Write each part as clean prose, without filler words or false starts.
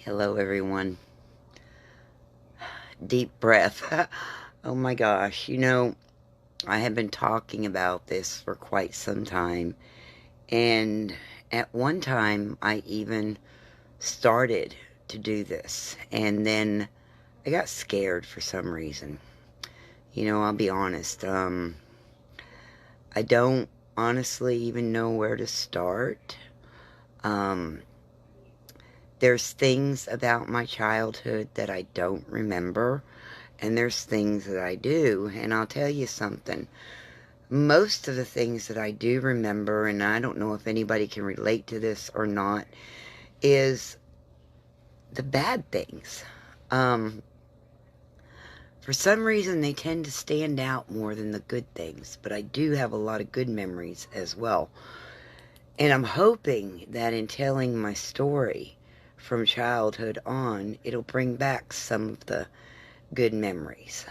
Hello, everyone. Deep breath. Oh my gosh. I have been talking about this for quite some time. And at one time, I even started to do this. And then I got scared for some reason. I'll be honest. I don't honestly even know where to start. Um, there's things about my childhood that I don't remember. And there's things that I do, and I'll tell you something. Most of the things that I do remember, and I don't know if anybody can relate to this or not, is the bad things. Um, for some reason, they tend to stand out more than the good things, but I do have a lot of good memories as well. And I'm hoping that in telling my story from childhood on, it'll bring back some of the good memories.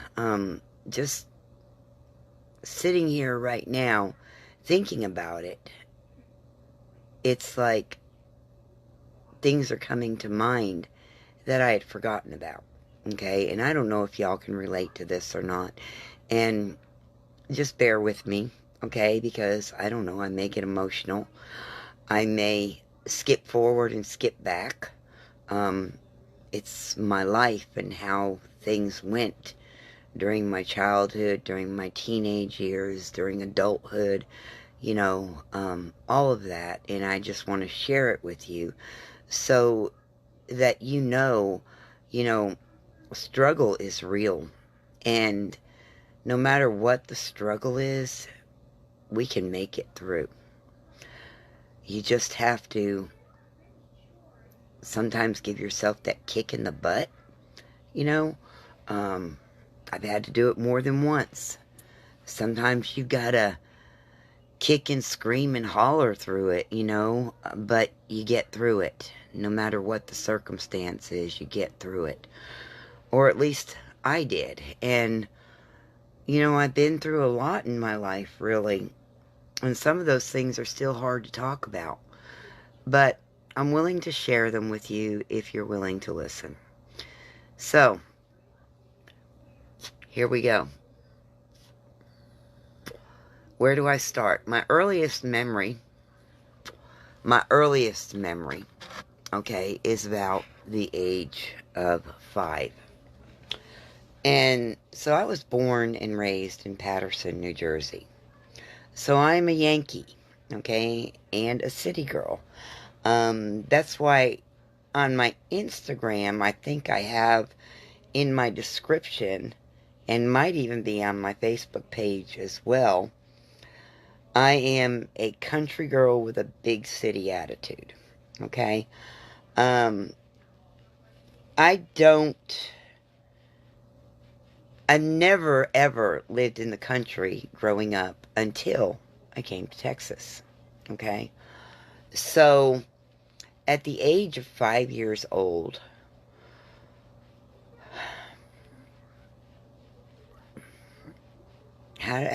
Just sitting here right now thinking about it, it's like things are coming to mind that I had forgotten about. Okay, and I don't know if y'all can relate to this or not. And just bear with me, okay, because I don't know, I may get emotional. I may skip forward and skip back. It's my life and how things went during my childhood, during my teenage years, during adulthood, all of that. And I just want to share it with you so that you know, struggle is real. And no matter what the struggle is, we can make it through. You just have to sometimes give yourself that kick in the butt, you know. I've had to do it more than once. Sometimes you gotta kick and scream and holler through it, but you get through it. No matter what the circumstance is, you get through it. Or at least I did. And, I've been through a lot in my life, really. And some of those things are still hard to talk about. But I'm willing to share them with you if you're willing to listen. So, here we go. Where do I start? My earliest memory, okay, is about the age of 5. And so I was born and raised in Paterson, New Jersey. So I'm a Yankee, okay, and a city girl. That's why on my Instagram, I think I have in my description, and might even be on my Facebook page as well, I am a country girl with a big city attitude, okay? Um, I don't, I never ever lived in the country growing up until I came to Texas, okay? So, at the age of 5 years old,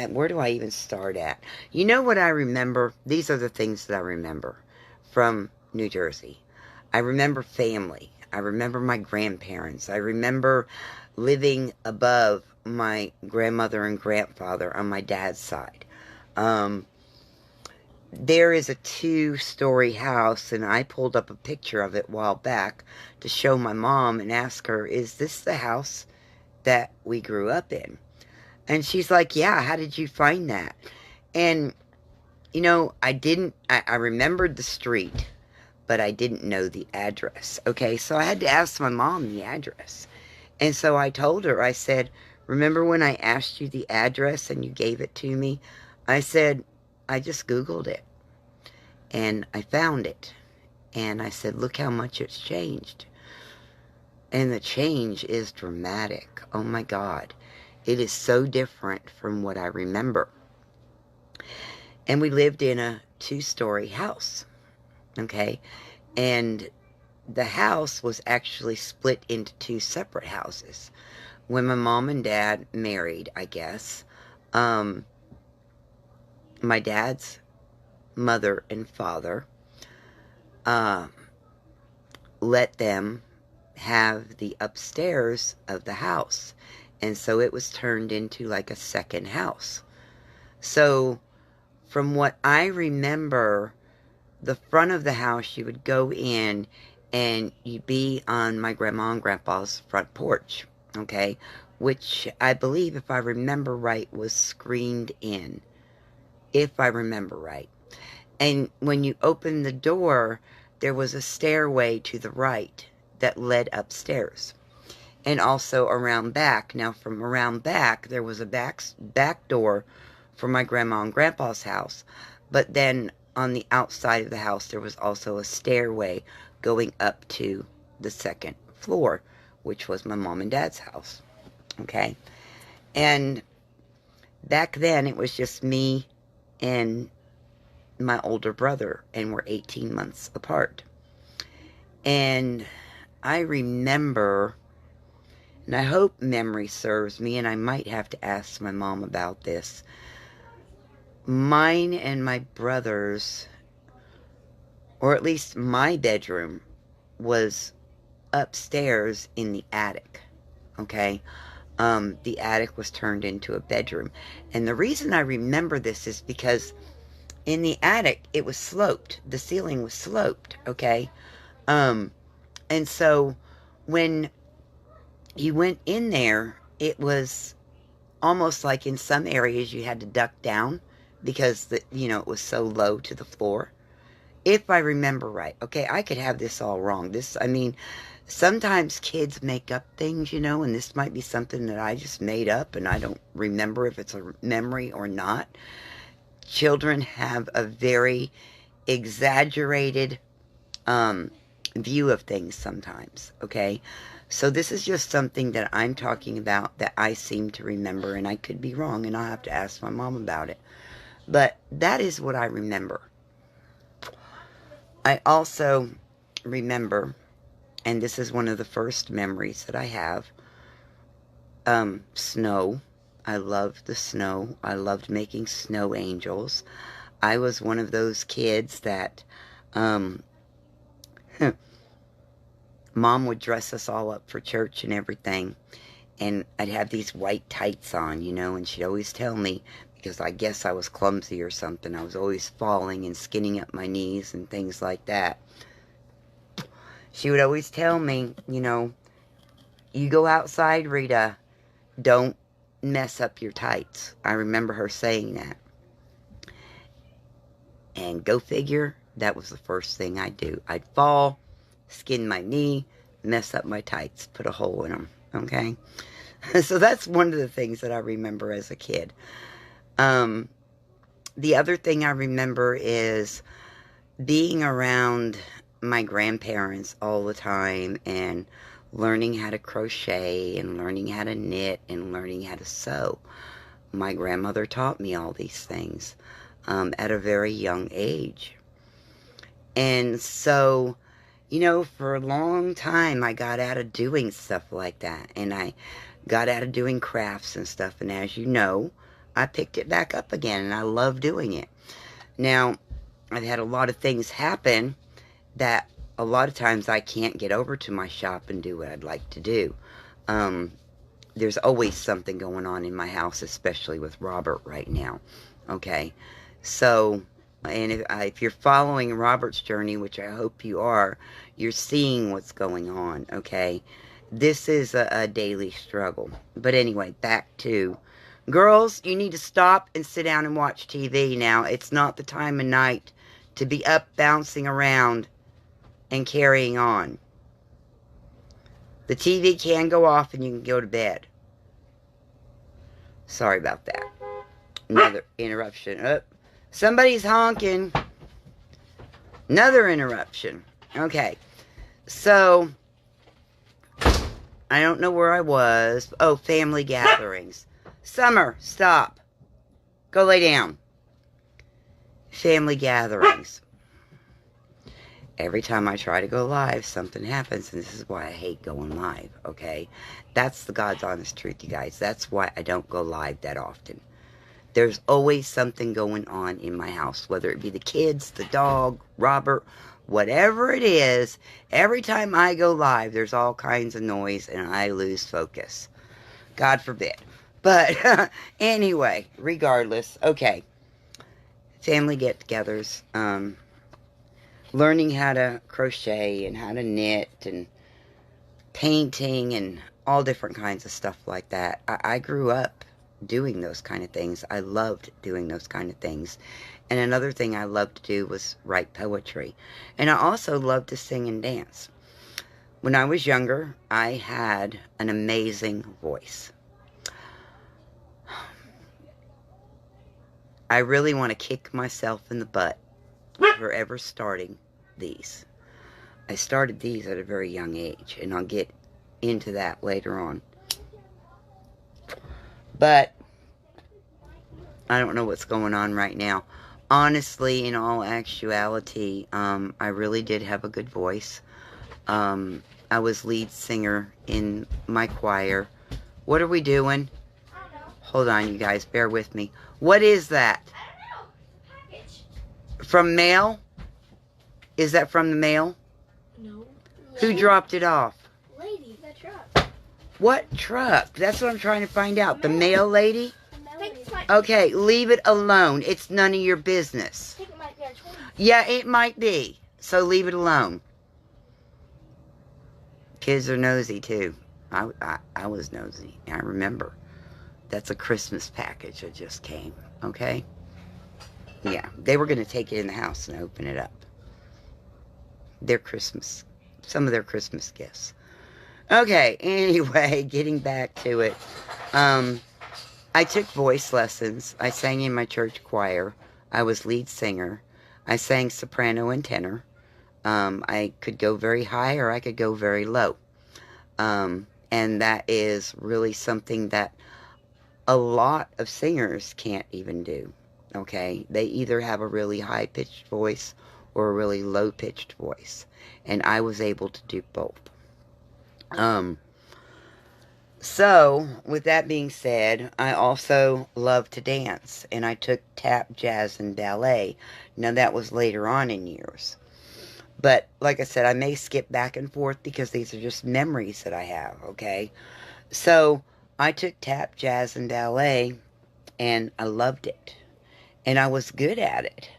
where do I even start at? You know what I remember? These are the things that I remember from New Jersey. I remember family. I remember my grandparents. I remember living above my grandmother and grandfather on my dad's side. There is a 2-story house, and I pulled up a picture of it a while back to show my mom and ask her, is this the house that we grew up in? And she's like, yeah, how did you find that? And, I remembered the street, but I didn't know the address. Okay, so I had to ask my mom the address. And so I told her, I said, remember when I asked you the address and you gave it to me? I said, I just Googled it and I found it. And I said, look how much it's changed. And the change is dramatic. Oh my God. It is so different from what I remember. And we lived in a 2-story house. Okay. And the house was actually split into 2 separate houses. When my mom and dad married, I guess, my dad's mother and father let them have the upstairs of the house. And so it was turned into like a second house. So from what I remember, the front of the house, you would go in and you'd be on my grandma and grandpa's front porch, okay? Which I believe, if I remember right, was screened in, if I remember right. And when you opened the door, there was a stairway to the right that led upstairs. And also around back. Now, from around back, there was a back door for my grandma and grandpa's house. But then on the outside of the house, there was also a stairway going up to the second floor, which was my mom and dad's house. Okay? And back then, it was just me and my older brother, and we're 18 months apart. And I remember, and I hope memory serves me, and I might have to ask my mom about this. Mine and my brother's, or at least my bedroom, was upstairs in the attic, okay? The attic was turned into a bedroom. And the reason I remember this is because in the attic, it was sloped. The ceiling was sloped, okay? And so when you went in there, it was almost like in some areas you had to duck down because it was so low to the floor. If I remember right, okay, I could have this all wrong. Sometimes kids make up things, and this might be something that I just made up and I don't remember if it's a memory or not. Children have a very exaggerated view of things sometimes, okay? So this is just something that I'm talking about that I seem to remember, and I could be wrong, and I'll have to ask my mom about it. But that is what I remember. I also remember, and this is one of the first memories that I have, snow. I loved the snow. I loved making snow angels. I was one of those kids that Mom would dress us all up for church and everything. And I'd have these white tights on, and she'd always tell me, because I guess I was clumsy or something, I was always falling and skinning up my knees and things like that. She would always tell me, you go outside, Rita, don't mess up your tights. I remember her saying that. And go figure, that was the first thing I'd do. I'd fall, skin my knee, mess up my tights, put a hole in them, okay? So that's one of the things that I remember as a kid. The other thing I remember is being around my grandparents all the time and learning how to crochet and learning how to knit and learning how to sew. My grandmother taught me all these things at a very young age. And so, for a long time, I got out of doing stuff like that. And I got out of doing crafts and stuff. And as you know, I picked it back up again. And I love doing it. Now, I've had a lot of things happen that a lot of times I can't get over to my shop and do what I'd like to do. There's always something going on in my house, especially with Robert right now. Okay? So, and if you're following Robert's journey, which I hope you are, you're seeing what's going on, okay? This is a daily struggle. But anyway, back to, girls, you need to stop and sit down and watch TV now. It's not the time of night to be up, bouncing around, and carrying on. The TV can go off and you can go to bed. Sorry about that. Another interruption. Oh, somebody's honking. Another interruption. Okay. So, I don't know where I was. Oh, family gatherings. Summer, stop. Go lay down. Family gatherings. Every time I try to go live, something happens, and this is why I hate going live, okay? That's the God's honest truth, you guys. That's why I don't go live that often. There's always something going on in my house, whether it be the kids, the dog, Robert, whatever it is, every time I go live, there's all kinds of noise and I lose focus. God forbid. But anyway, regardless, okay. Family get-togethers, learning how to crochet and how to knit and painting and all different kinds of stuff like that. I grew up doing those kind of things. I loved doing those kind of things. And another thing I loved to do was write poetry. And I also loved to sing and dance. When I was younger, I had an amazing voice. I really want to kick myself in the butt for ever starting these. I started these at a very young age, and I'll get into that later on. But I don't know what's going on right now. Honestly, in all actuality, I really did have a good voice. I was lead singer in my choir. What are we doing? I don't know. Hold on, you guys. Bear with me. What is that? I don't know. Package. From mail? Is that from the mail? No. Who dropped it off? Lady, the truck. What truck? That's what I'm trying to find out. The mail lady? Think Okay, leave it alone. It's none of your business. it might be a 20. Yeah, it might be. So leave it alone. Kids are nosy too. I was nosy. I remember. That's a Christmas package that just came. Okay? Yeah, they were going to take it in the house and open it up. Some of their Christmas gifts. Okay, anyway, getting back to it. I took voice lessons. I sang in my church choir. I was lead singer. I sang soprano and tenor. I could go very high or I could go very low. And that is really something that a lot of singers can't even do. Okay? They either have a really high-pitched voice or a really low-pitched voice. And I was able to do both. So, with that being said, I also love to dance, and I took tap, jazz, and ballet. Now, that was later on in years. But, like I said, I may skip back and forth because these are just memories that I have, okay? So, I took tap, jazz, and ballet, and I loved it. And I was good at it.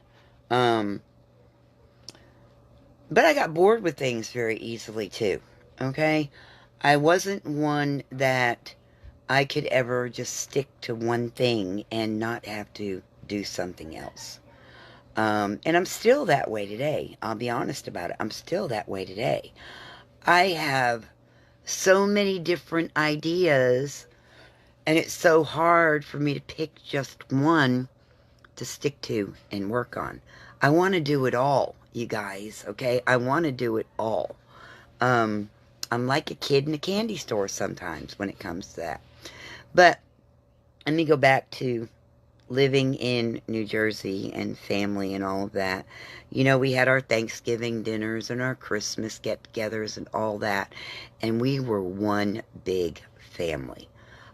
But I got bored with things very easily, too, okay? I wasn't one that I could ever just stick to one thing and not have to do something else. And I'm still that way today. I'll be honest about it. I'm still that way today. I have so many different ideas, and it's so hard for me to pick just one to stick to and work on. I want to do it all, you guys, okay? I want to do it all. I'm like a kid in a candy store sometimes when it comes to that. But let me go back to living in New Jersey and family and all of that. You know, we had our Thanksgiving dinners and our Christmas get-togethers and all that. And we were one big family.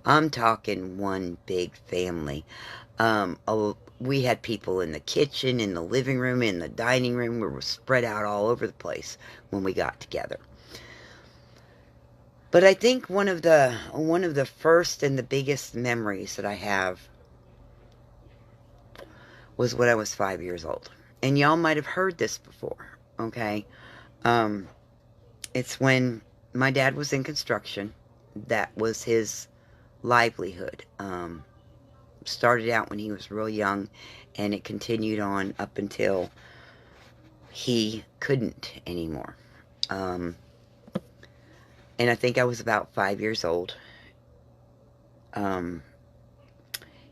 I'm talking one big family. We had people in the kitchen, in the living room, in the dining room. We were spread out all over the place when we got together. But I think one of the first and the biggest memories that I have was when I was 5 years old. And y'all might have heard this before, okay? It's when my dad was in construction. That was his livelihood. Started out when he was real young, and it continued on up until he couldn't anymore. And I think I was about 5 years old.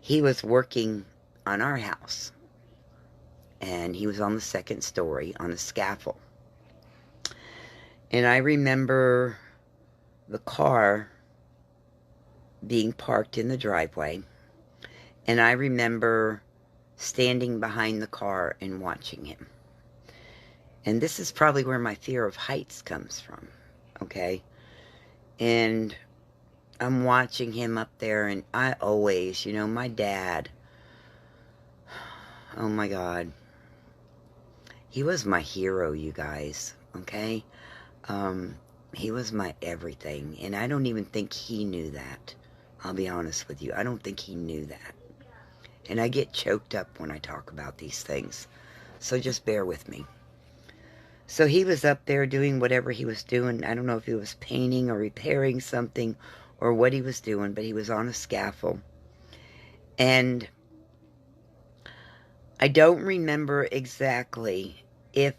He was working on our house. And he was on the second story on a scaffold. And I remember the car being parked in the driveway. And I remember standing behind the car and watching him. And this is probably where my fear of heights comes from. Okay? And I'm watching him up there, and I always, you know, my dad, oh my God, He was my hero, you guys, okay? He was my everything, and I don't even think he knew that. I'll be honest with you. I don't think he knew that. And I get choked up when I talk about these things. So just bear with me. So he was up there doing whatever he was doing. I don't know if he was painting or repairing something or what he was doing, but he was on a scaffold. And I don't remember exactly if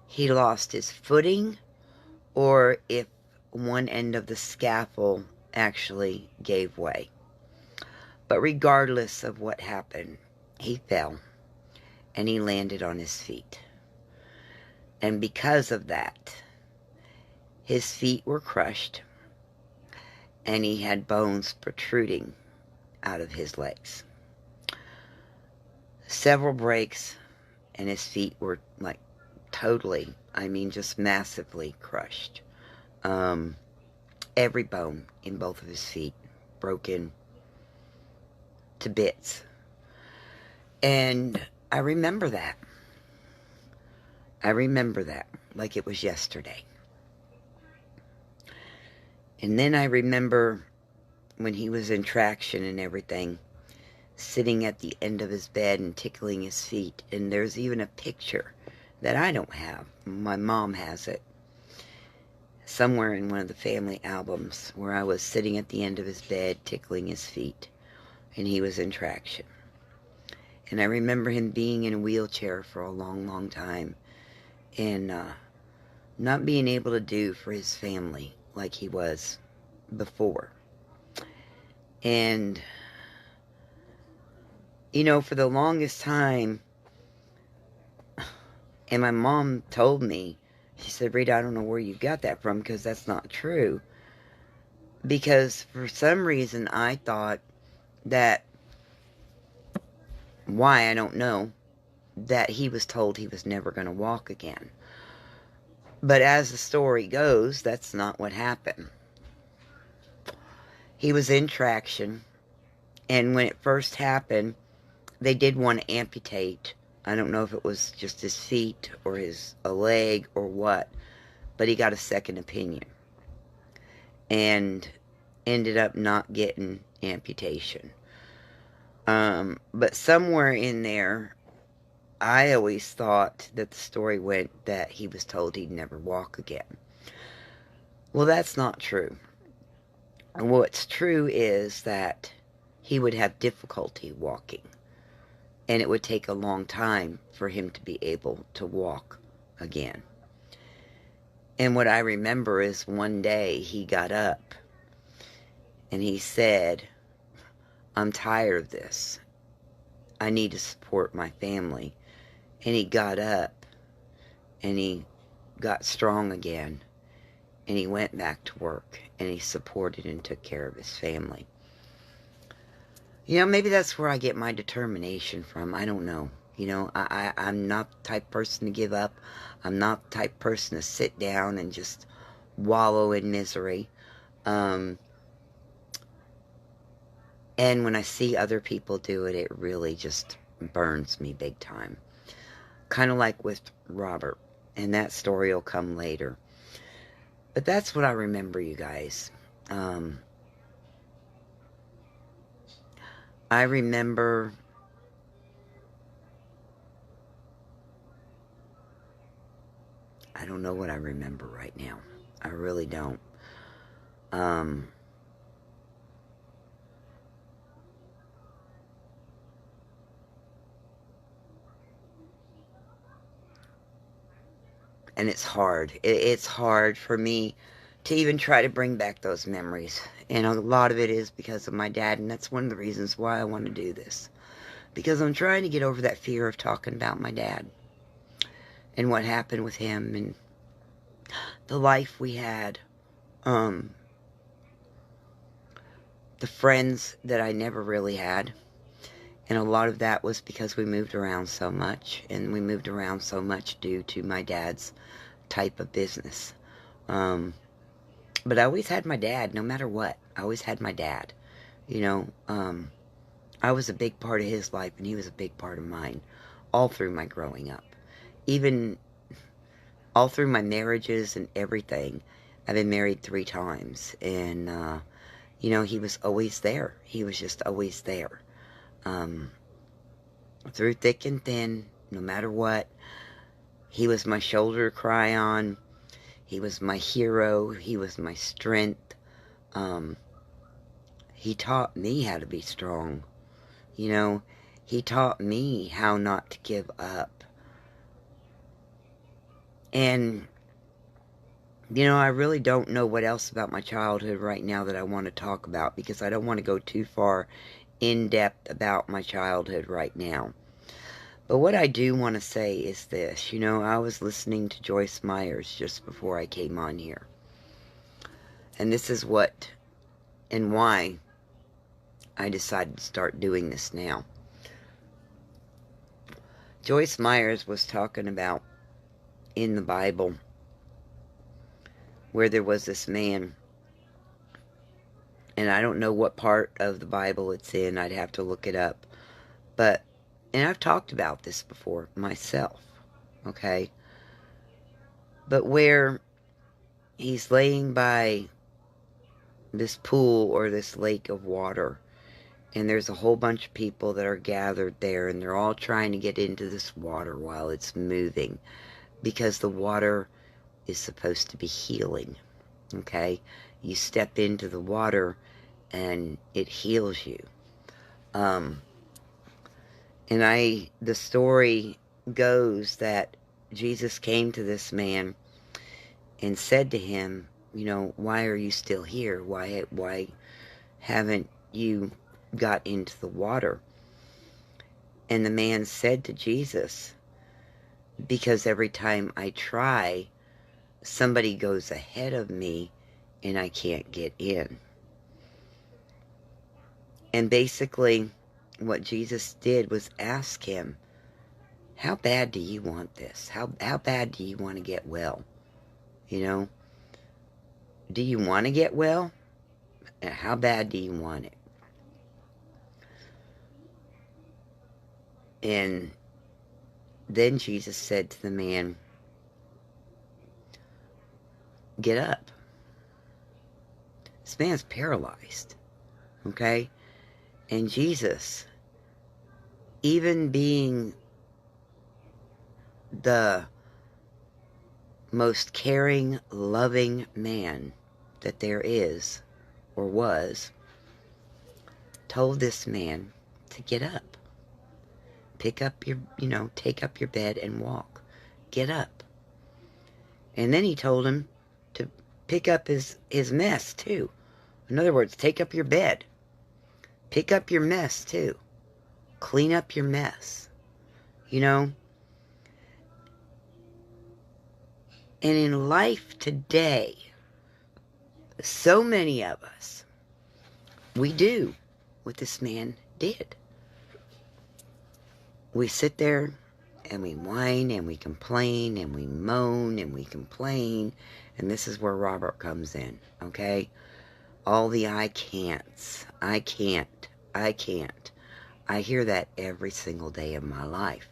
he lost his footing or if one end of the scaffold actually gave way. But regardless of what happened, he fell and he landed on his feet. And because of that, his feet were crushed and he had bones protruding out of his legs. Several breaks and his feet were like totally, I mean just massively crushed. Every bone in both of his feet broken to bits. And I remember that. I remember that like it was yesterday. And then I remember when he was in traction and everything, sitting at the end of his bed and tickling his feet. And there's even a picture that I don't have. My mom has it. Somewhere in one of the family albums where I was sitting at the end of his bed tickling his feet. And he was in traction. And I remember him being in a wheelchair for a long, long time. And not being able to do for his family like he was before. And, you know, for the longest time, and my mom told me, she said, Rita, I don't know where you got that from because that's not true. Because for some reason I thought that, why, I don't know, that he was told he was never going to walk again. But as the story goes, that's not what happened. He was in traction, and when it first happened, they did want to amputate. I don't know if it was just his feet or a leg or what, but he got a second opinion and ended up not getting amputation. But somewhere in there, I always thought that the story went that he was told he'd never walk again. Well, that's not true. And what's true is that he would have difficulty walking. And it would take a long time for him to be able to walk again. And what I remember is one day he got up and he said, I'm tired of this. I need to support my family. And he got up and he got strong again. And he went back to work and he supported and took care of his family. You know, maybe that's where I get my determination from. I don't know. You know, I'm not the type of person to give up. I'm not the type of person to sit down and just wallow in misery. And when I see other people do it, it really just burns me big time. Kind of like with Robert. And that story will come later. But that's what I remember, you guys. I remember I don't know what I remember right now. I really don't. And it's hard. It's hard for me to even try to bring back those memories. And a lot of it is because of my dad, and that's one of the reasons why I want to do this. Because I'm trying to get over that fear of talking about my dad. And what happened with him, and the life we had. The friends that I never really had. And a lot of that was because we moved around so much. And we moved around so much due to my dad's type of business. But I always had my dad, no matter what. I always had my dad. You know, I was a big part of his life, and he was a big part of mine. All through my growing up. even all through my marriages and everything, I've been married 3 times. And, you know, he was always there. He was just always there. Through thick and thin, no matter what. He was my shoulder to cry on. He was my hero. He was my strength. He taught me how to be strong. You know, he taught me how not to give up. And, you know, I really don't know what else about my childhood right now that I want to talk about, because I don't want to go too far in depth about my childhood right now. But what I do want to say is this. You know, I was listening to Joyce Myers just before I came on here. And this is what and why I decided to start doing this now. Joyce Myers was talking about in the Bible where there was this man, and I don't know what part of the Bible it's in. I'd have to look it up. But, and I've talked about this before myself, okay? But where he's laying by this pool or this lake of water, and there's a whole bunch of people that are gathered there, and they're all trying to get into this water while it's moving, because the water is supposed to be healing, okay? You step into the water and it heals you. And the story goes that Jesus came to this man and said to him, you know, why are you still here? Why haven't you got into the water? And the man said to Jesus, because every time I try, somebody goes ahead of me and I can't get in. And basically what Jesus did was ask him, how bad do you want this? How bad do you want to get well? You know, do you want to get well? And how bad do you want it? And then Jesus said to the man, get up. This man's paralyzed, okay? And Jesus, even being the most caring, loving man that there is or was, told this man to get up. Pick up your, you know, take up your bed and walk. Get up. And then he told him to pick up his mess too. In other words, take up your bed. Pick up your mess too. Clean up your mess. You know? And in life today, so many of us, we do what this man did. We sit there and we whine and we complain and we moan and we complain. And this is where Robert comes in, okay? All the I can'ts. I can't. I can't. I hear that every single day of my life.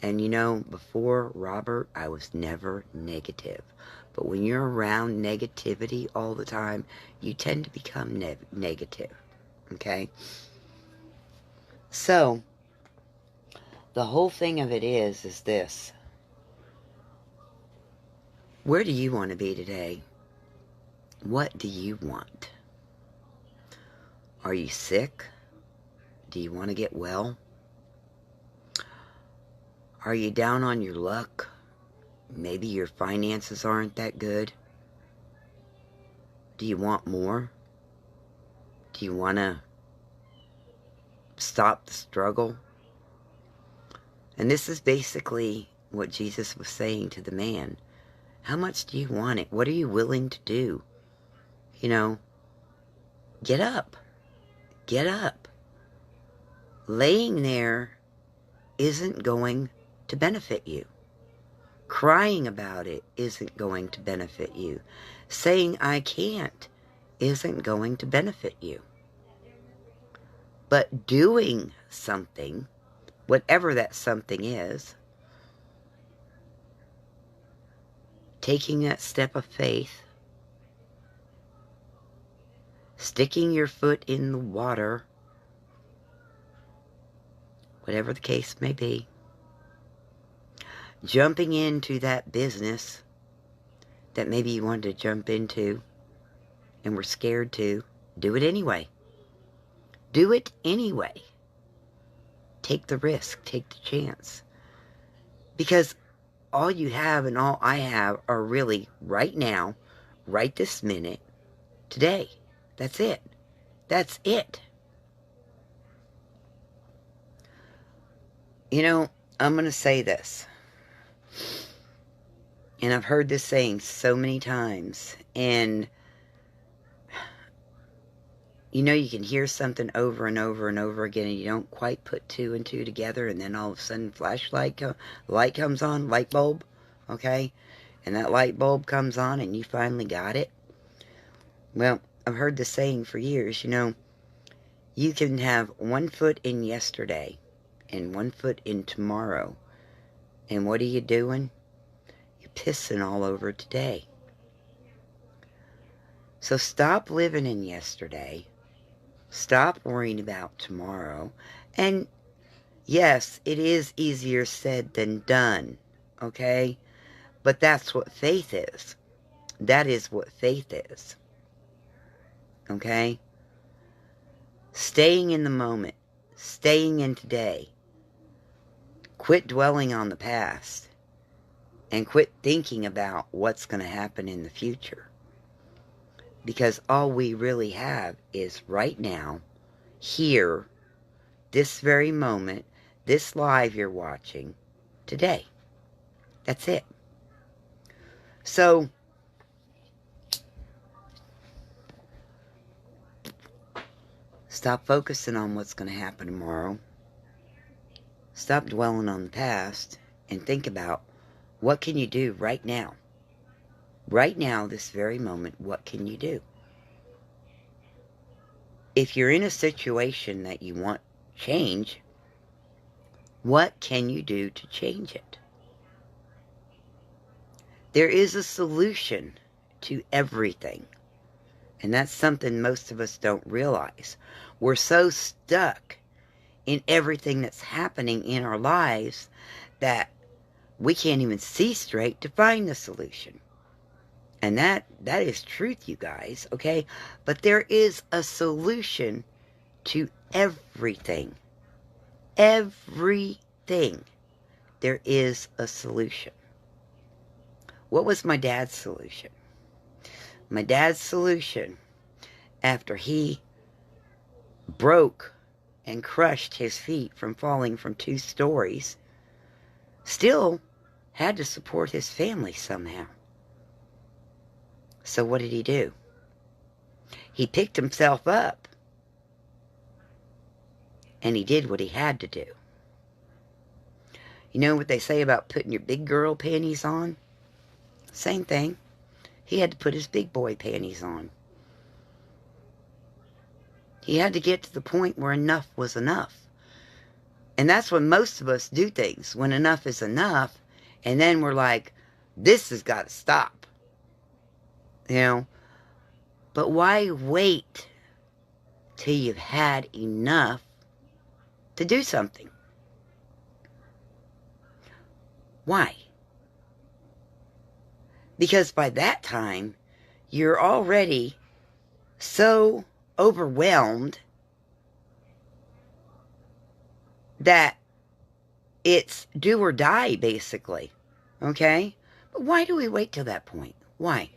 And you know, before Robert, I was never negative. But when you're around negativity all the time, you tend to become negative. Okay? So, the whole thing of it is this. Where do you want to be today? What do you want? Are you sick? Do you want to get well? Are you down on your luck? Maybe your finances aren't that good. Do you want more? Do you want to stop the struggle? And this is basically what Jesus was saying to the man. How much do you want it? What are you willing to do? You know, get up. Get up. Laying there isn't going to benefit you. Crying about it isn't going to benefit you. Saying I can't isn't going to benefit you. But doing something, whatever that something is, taking that step of faith, sticking your foot in the water, whatever the case may be, jumping into that business that maybe you wanted to jump into and were scared to. Do it anyway. Do it anyway. Take the risk. Take the chance. Because all you have and all I have are really right now, right this minute, today. That's it. That's it. You know, I'm going to say this. And I've heard this saying so many times. And you know, you can hear something over and over and over again, and you don't quite put two and two together, and then all of a sudden light comes on, light bulb, okay? And that light bulb comes on, and you finally got it. Well, I've heard the saying for years, you know, you can have 1 foot in yesterday and 1 foot in tomorrow. And what are you doing? You're pissing all over today. So stop living in yesterday. Stop worrying about tomorrow. And yes, it is easier said than done, okay? But that's what faith is. That is what faith is. Okay? Staying in the moment. Staying in today. Quit dwelling on the past. And quit thinking about what's going to happen in the future. Because all we really have is right now, here, this very moment, this live you're watching, today. That's it. So, stop focusing on what's going to happen tomorrow. Stop dwelling on the past and think about what can you do right now. Right now, this very moment, what can you do? If you're in a situation that you want change, what can you do to change it? There is a solution to everything. And that's something most of us don't realize. We're so stuck in everything that's happening in our lives that we can't even see straight to find the solution. And that is truth, you guys, okay? But there is a solution to everything. Everything. There is a solution. What was my dad's solution? My dad's solution, after he broke and crushed his feet from falling from 2 stories, still had to support his family somehow. So what did he do? He picked himself up. And he did what he had to do. You know what they say about putting your big girl panties on? Same thing. He had to put his big boy panties on. He had to get to the point where enough was enough. And that's when most of us do things. When enough is enough. And then we're like, this has got to stop. You know, but why wait till you've had enough to do something? Why? Because by that time, you're already so overwhelmed that it's do or die, basically. Okay? But why do we wait till that point? Why?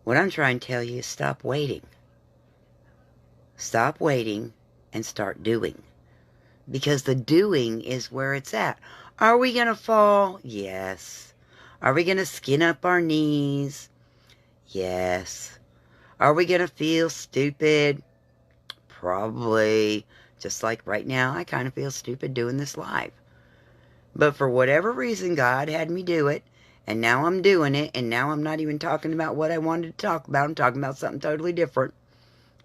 What I'm trying to tell you is stop waiting. Stop waiting and start doing. Because the doing is where it's at. Are we going to fall? Yes. Are we going to skin up our knees? Yes. Are we going to feel stupid? Probably. Just like right now, I kind of feel stupid doing this live. But for whatever reason, God had me do it. And now I'm doing it, and now I'm not even talking about what I wanted to talk about. I'm talking about something totally different,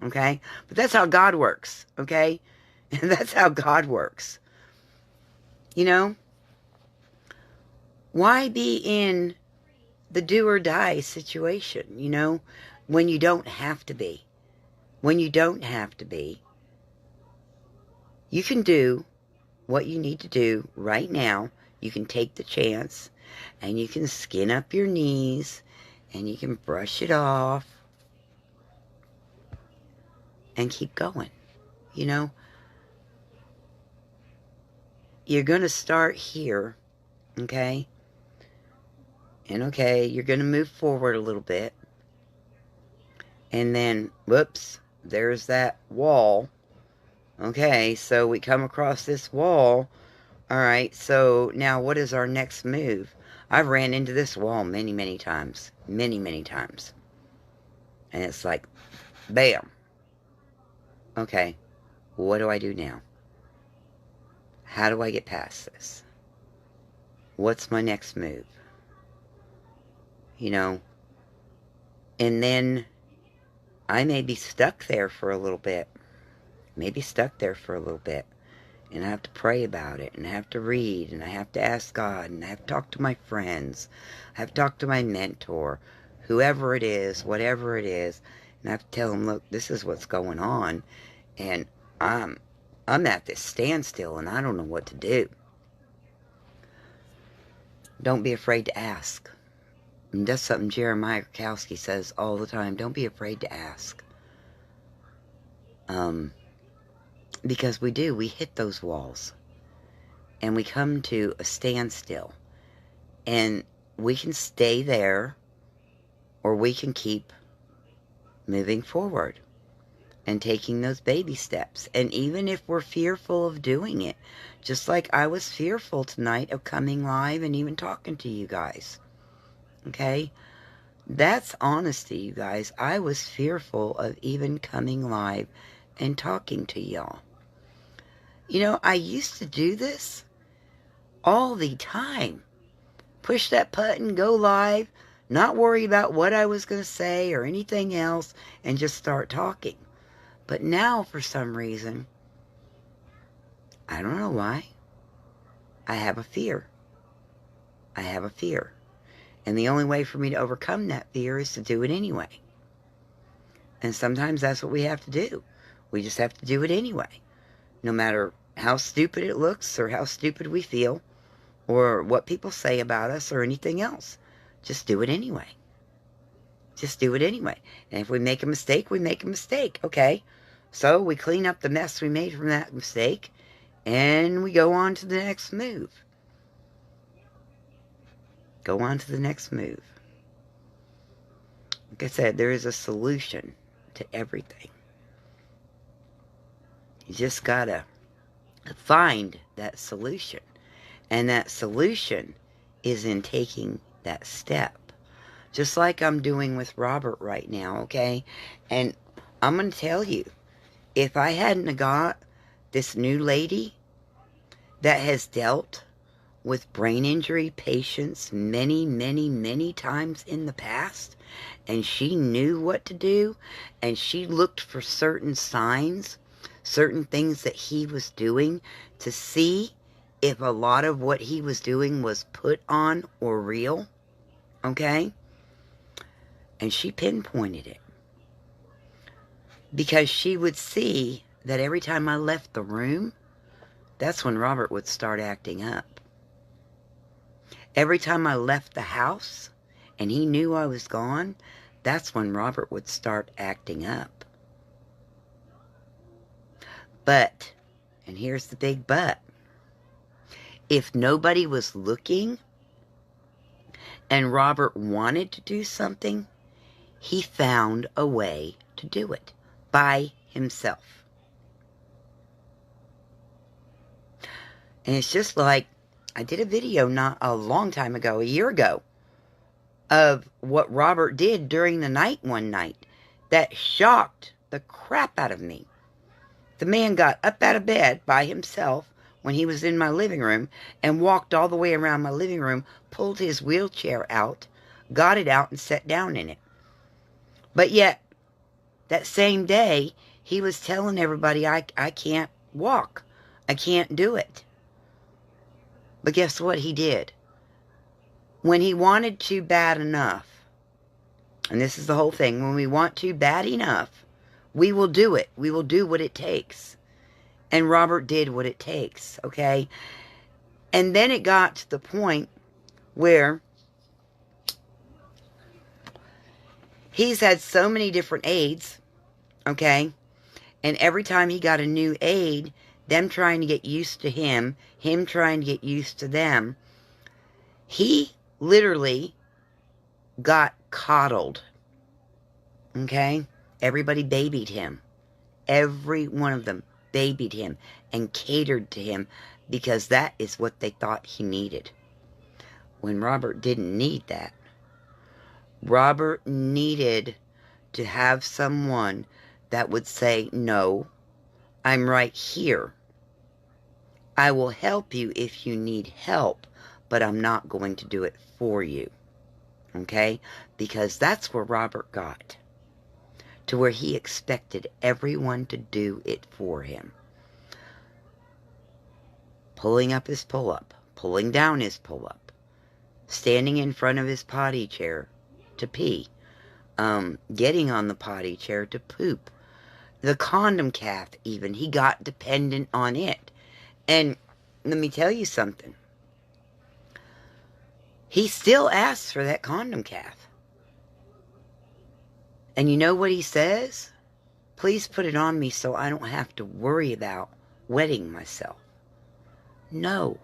okay? But that's how God works, okay? And that's how God works. You know, Why be in the do or die situation, when you don't have to be? When you don't have to be, you can do what you need to do right now. You can take the chance, and you can skin up your knees, and you can brush it off, and keep going. You're going to start here, okay? And okay, you're going to move forward a little bit. And then, whoops, there's that wall. Okay, so we come across this wall. All right, so now what is our next move? I've ran into this wall many, many times. Many, many times. And it's like, bam. Okay, what do I do now? How do I get past this? What's my next move? And then I may be stuck there for a little bit. Maybe stuck there for a little bit. And I have to pray about it. And I have to read. And I have to ask God. And I have to talk to my friends. I have to talk to my mentor. Whoever it is. Whatever it is. And I have to tell them, look, this is what's going on. And I'm at this standstill. And I don't know what to do. Don't be afraid to ask. And that's something Jeremiah Krakowski says all the time. Don't be afraid to ask. Because we do. We hit those walls. And we come to a standstill. And we can stay there. Or we can keep moving forward. And taking those baby steps. And even if we're fearful of doing it. Just like I was fearful tonight of coming live and even talking to you guys. Okay? That's honesty, you guys. I was fearful of even coming live and talking to y'all. I used to do this all the time. Push that button, go live, not worry about what I was going to say or anything else, and just start talking. But now, for some reason, I don't know why, I have a fear. I have a fear. And the only way for me to overcome that fear is to do it anyway. And sometimes that's what we have to do. We just have to do it anyway. No matter how stupid it looks or how stupid we feel or what people say about us or anything else. Just do it anyway. Just do it anyway. And if we make a mistake, we make a mistake. Okay. So we clean up the mess we made from that mistake and we go on to the next move. Go on to the next move. Like I said, there is a solution to everything. You just gotta find that solution. And that solution is in taking that step. Just like I'm doing with Robert right now, okay? And I'm going to tell you, if I hadn't got this new lady that has dealt with brain injury patients many, many, many times in the past, and she knew what to do, and she looked for certain signs, certain things that he was doing to see if a lot of what he was doing was put on or real, okay? And she pinpointed it. Because she would see that every time I left the room, that's when Robert would start acting up. Every time I left the house and he knew I was gone, that's when Robert would start acting up. But, and here's the big but, if nobody was looking and Robert wanted to do something, he found a way to do it by himself. And it's just like, I did a video not a long time ago, a year ago, of what Robert did during the night one night that shocked the crap out of me. The man got up out of bed by himself when he was in my living room and walked all the way around my living room, pulled his wheelchair out, got it out and sat down in it. But yet, that same day, he was telling everybody, I can't walk. I can't do it. But guess what he did? When he wanted to bad enough, and this is the whole thing, when we want to bad enough, we will do it. We will do what it takes. And Robert did what it takes, okay? And then it got to the point where he's had so many different aides, okay? And every time he got a new aide, them trying to get used to him trying to get used to them, he literally got coddled, okay? Everybody babied him. Every one of them babied him and catered to him because that is what they thought he needed. When Robert didn't need that. Robert needed to have someone that would say, no, I'm right here. I will help you if you need help, but I'm not going to do it for you. Okay? Because that's where Robert got. To where he expected everyone to do it for him. Pulling up his pull-up. Pulling down his pull-up. Standing in front of his potty chair to pee. Getting on the potty chair to poop. The condom calf even. He got dependent on it. And let me tell you something. He still asks for that condom calf. And you know what he says? Please put it on me so I don't have to worry about wetting myself. No.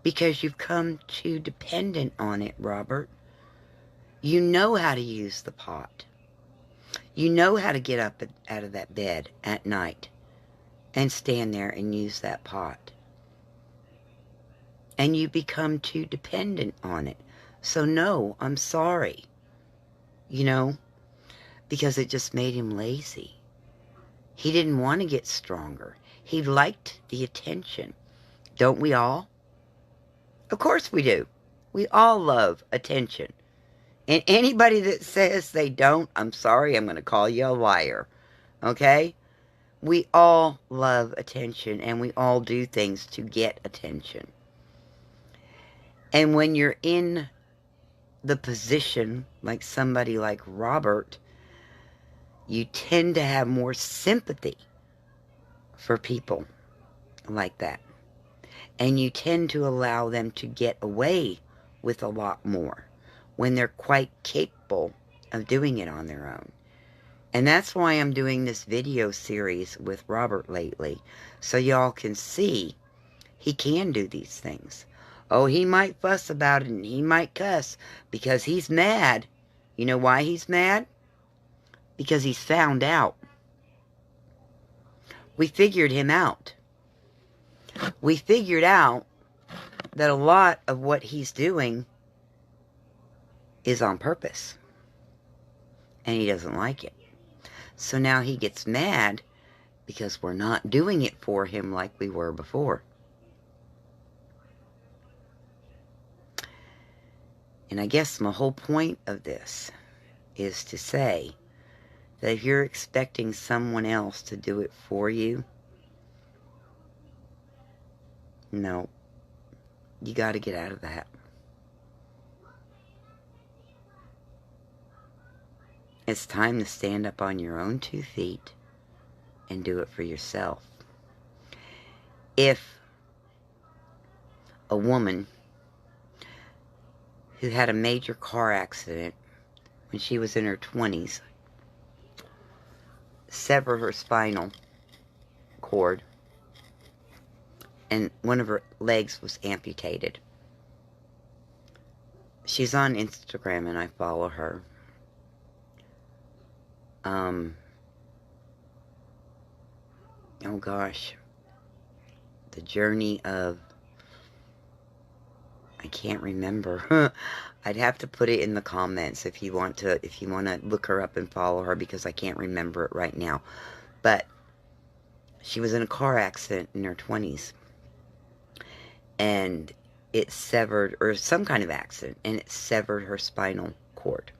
Because you've come too dependent on it, Robert. You know how to use the pot. You know how to get up out of that bed at night and stand there and use that pot. And you become too dependent on it. So no, I'm sorry. You know, because it just made him lazy. He didn't want to get stronger. He liked the attention. Don't we all? Of course we do. We all love attention. And anybody that says they don't, I'm sorry, I'm going to call you a liar. Okay? We all love attention, and we all do things to get attention. And when you're in the position like somebody like Robert, you tend to have more sympathy for people like that. And you tend to allow them to get away with a lot more when they're quite capable of doing it on their own. And that's why I'm doing this video series with Robert lately, so y'all can see he can do these things. Oh, he might fuss about it and he might cuss because he's mad. You know why he's mad? Because he's found out. We figured him out. We figured out that a lot of what he's doing is on purpose. And he doesn't like it. So now he gets mad because we're not doing it for him like we were before. And I guess my whole point of this is to say that if you're expecting someone else to do it for you, no, you got to get out of that. It's time to stand up on your own 2 feet and do it for yourself. If a woman who had a major car accident when she was in her 20s severed her spinal cord and one of her legs was amputated. She's on Instagram and I follow her. Oh gosh, the journey of, I can't remember. I'd have to put it in the comments if you want to look her up and follow her, because I can't remember it right now. But she was in a car accident in her 20s. And it severed, or some kind of accident, and it severed her spinal cord.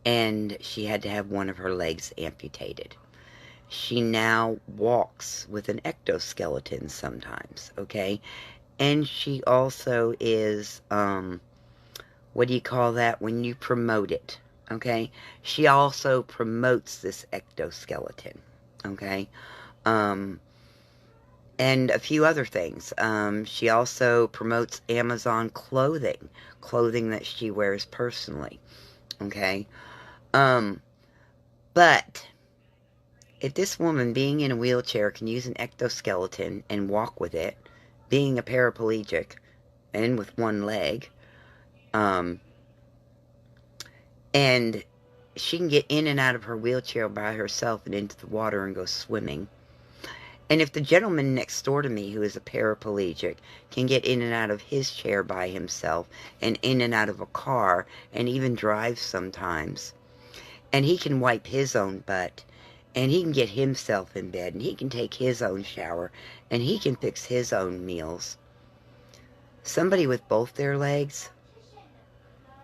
And she had to have one of her legs amputated. She now walks with an ectoskeleton sometimes, okay? And she also is, what do you call that when you promote it? Okay? She also promotes this ectoskeleton. Okay? And a few other things. She also promotes Amazon clothing that she wears personally. Okay? But if this woman, being in a wheelchair, can use an ectoskeleton and walk with it, being a paraplegic and with one leg, and she can get in and out of her wheelchair by herself and into the water and go swimming. And if the gentleman next door to me, who is a paraplegic, can get in and out of his chair by himself and in and out of a car and even drive sometimes, and he can wipe his own butt, and he can get himself in bed, and he can take his own shower, and he can fix his own meals. Somebody with both their legs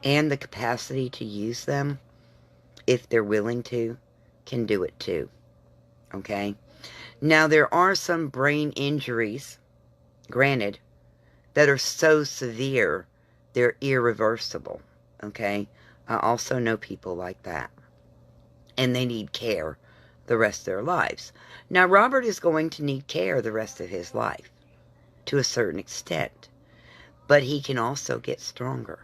and the capacity to use them, if they're willing to, can do it too. Okay? Now, there are some brain injuries, granted, that are so severe, they're irreversible. Okay? I also know people like that. And they need care the rest of their lives. Now, Robert is going to need care the rest of his life, to a certain extent. But he can also get stronger.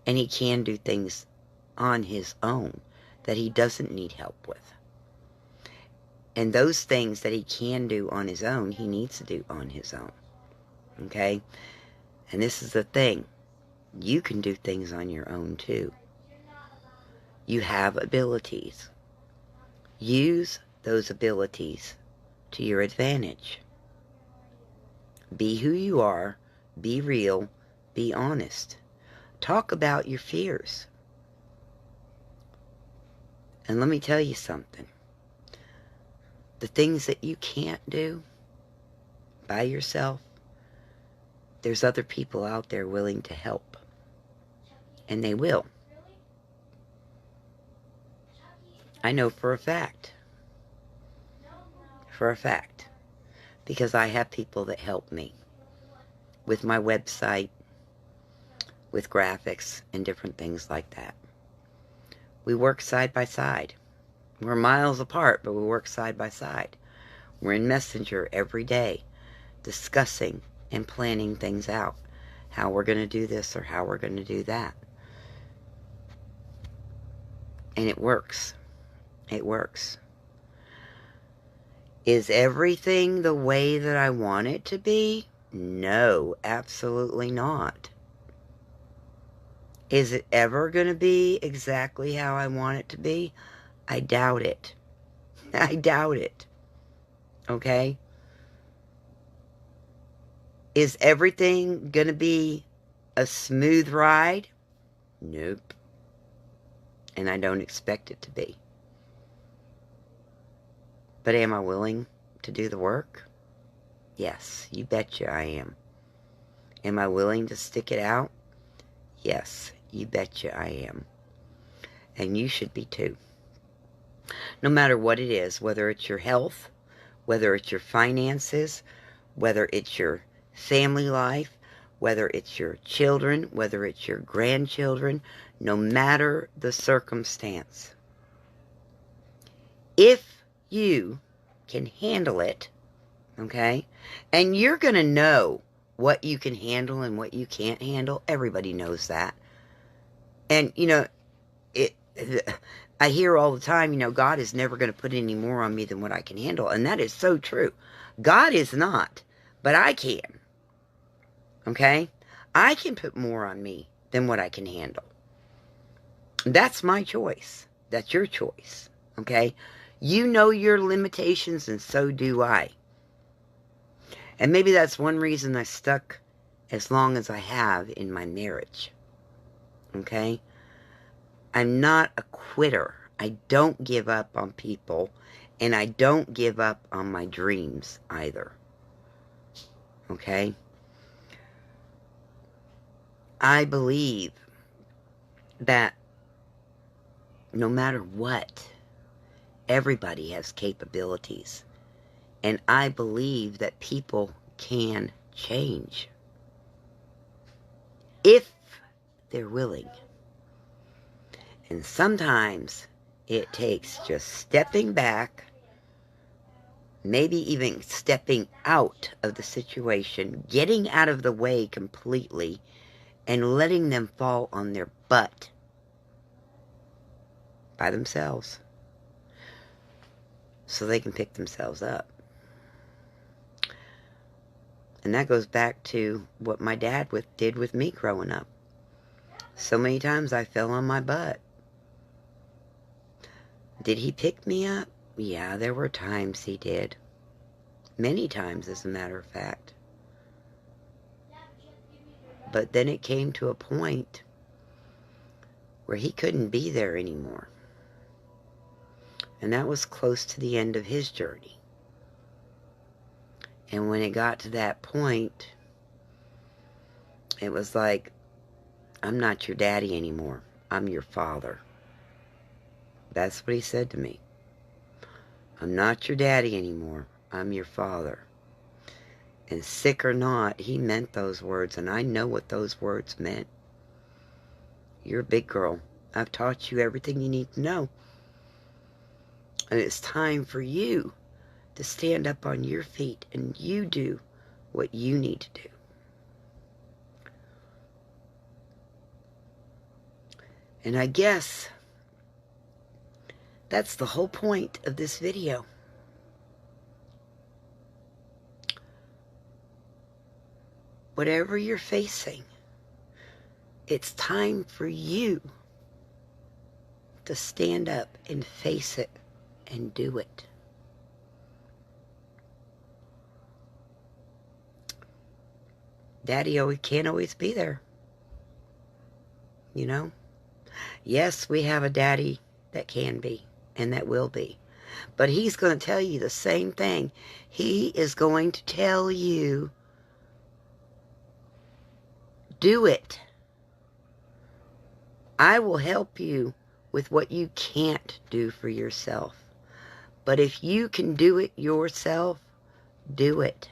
And he can do things on his own that he doesn't need help with. And those things that he can do on his own, he needs to do on his own. Okay? And this is the thing. You can do things on your own too. You have abilities. Use those abilities to your advantage. Be who you are. Be real. Be honest. Talk about your fears. And let me tell you something. The things that you can't do by yourself, there's other people out there willing to help. And they will. I know for a fact. For a fact. Because I have people that help me with my website, with graphics, and different things like that. We work side by side. We're miles apart, but we work side by side. We're in Messenger every day, discussing and planning things out. How we're going to do this or how we're going to do that. And it works. It works. Is everything the way that I want it to be? No, absolutely not. Is it ever going to be exactly how I want it to be? I doubt it. I doubt it. Okay? Is everything going to be a smooth ride? Nope. And I don't expect it to be. But am I willing to do the work? Yes, you betcha I am. Am I willing to stick it out? Yes, you betcha I am. And you should be too. No matter what it is, whether it's your health, whether it's your finances, whether it's your family life, whether it's your children, whether it's your grandchildren, no matter the circumstance. If you can handle it, okay? And you're going to know what you can handle and what you can't handle. Everybody knows that. And, you know, I hear all the time, you know, God is never going to put any more on me than what I can handle. And that is so true. God is not, but I can. Okay? I can put more on me than what I can handle. That's my choice. That's your choice. Okay? You know your limitations, and so do I. And maybe that's one reason I stuck as long as I have in my marriage. Okay? I'm not a quitter. I don't give up on people, and I don't give up on my dreams either. Okay? I believe that no matter what, everybody has capabilities. And I believe that people can change. if they're willing. And sometimes it takes just stepping back, maybe even stepping out of the situation, getting out of the way completely, and letting them fall on their butt by themselves so they can pick themselves up. And that goes back to what my dad did with me growing up. So many times I fell on my butt. Did he pick me up? Yeah, there were times he did. Many times, as a matter of fact. But then it came to a point where he couldn't be there anymore. And that was close to the end of his journey. And when it got to that point, it was like, I'm not your daddy anymore. I'm your father. That's what he said to me. I'm not your daddy anymore. I'm your father. And sick or not, he meant those words, and I know what those words meant. You're a big girl. I've taught you everything you need to know. And it's time for you to stand up on your feet and you do what you need to do. And I guess that's the whole point of this video. Whatever you're facing, it's time for you to stand up and face it and do it. Daddy can't always be there. You know? Yes, we have a daddy that can be and that will be. But he's going to tell you the same thing. He is going to tell you, do it. I will help you with what you can't do for yourself. But if you can do it yourself, do it.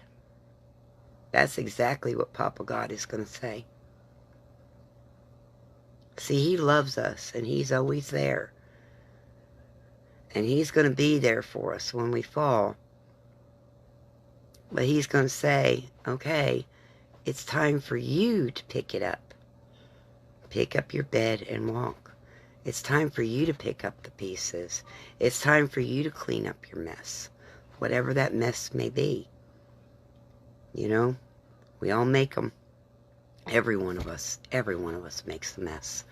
That's exactly what Papa God is going to say. See, he loves us, and he's always there. And he's going to be there for us when we fall. But he's going to say, okay, it's time for you to pick it up. Pick up your bed and walk. It's time for you to pick up the pieces. It's time for you to clean up your mess. Whatever that mess may be. You know, we all make them. Every one of us makes a mess.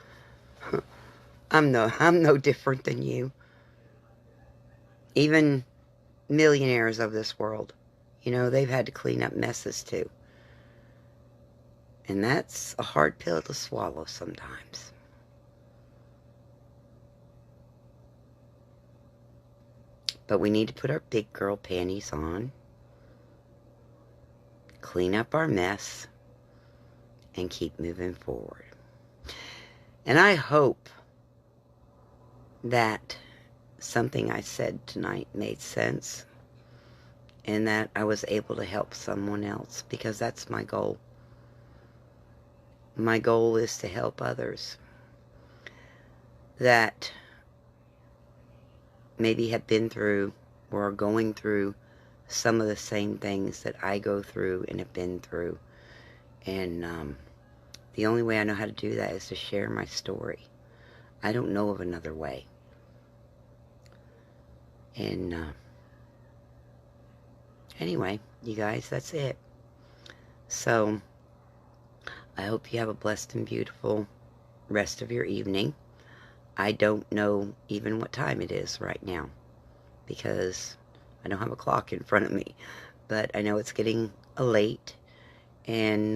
I'm no different than you. Even millionaires of this world, you know, they've had to clean up messes too. And that's a hard pill to swallow sometimes. But we need to put our big girl panties on, clean up our mess, and keep moving forward. And I hope that something I said tonight made sense and that I was able to help someone else, because that's my goal. My goal is to help others that maybe have been through or are going through some of the same things that I go through and have been through. And the only way I know how to do that is to share my story. I don't know of another way. And anyway, you guys, that's it. So I hope you have a blessed and beautiful rest of your evening. I don't know even what time it is right now, because I don't have a clock in front of me. But I know it's getting late. And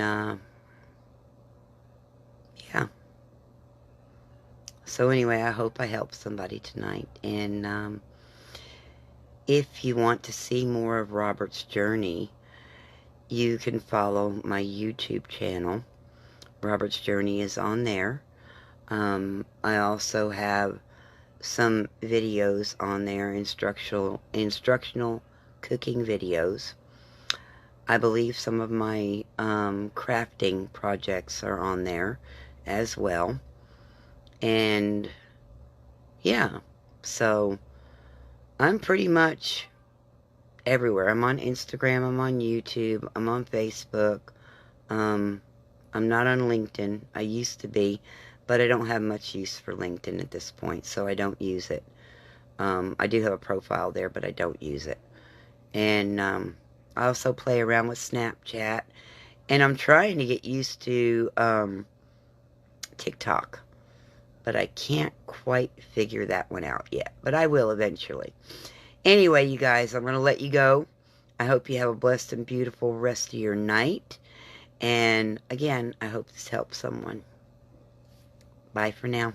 yeah. So anyway, I hope I helped somebody tonight. And if you want to see more of Robert's journey, you can follow my YouTube channel. Robert's Journey is on there. I also have some videos on there, instructional cooking videos. I believe some of my crafting projects are on there as well. And yeah, so I'm pretty much everywhere. I'm on Instagram, I'm on YouTube, I'm on Facebook. Um, I'm not on LinkedIn. I used to be, but I don't have much use for LinkedIn at this point, so I don't use it. I do have a profile there, but I don't use it. And I also play around with Snapchat, and I'm trying to get used to TikTok, but I can't quite figure that one out yet, but I will eventually. Anyway, you guys, I'm going to let you go. I hope you have a blessed and beautiful rest of your night. And again, I hope this helps someone. Bye for now.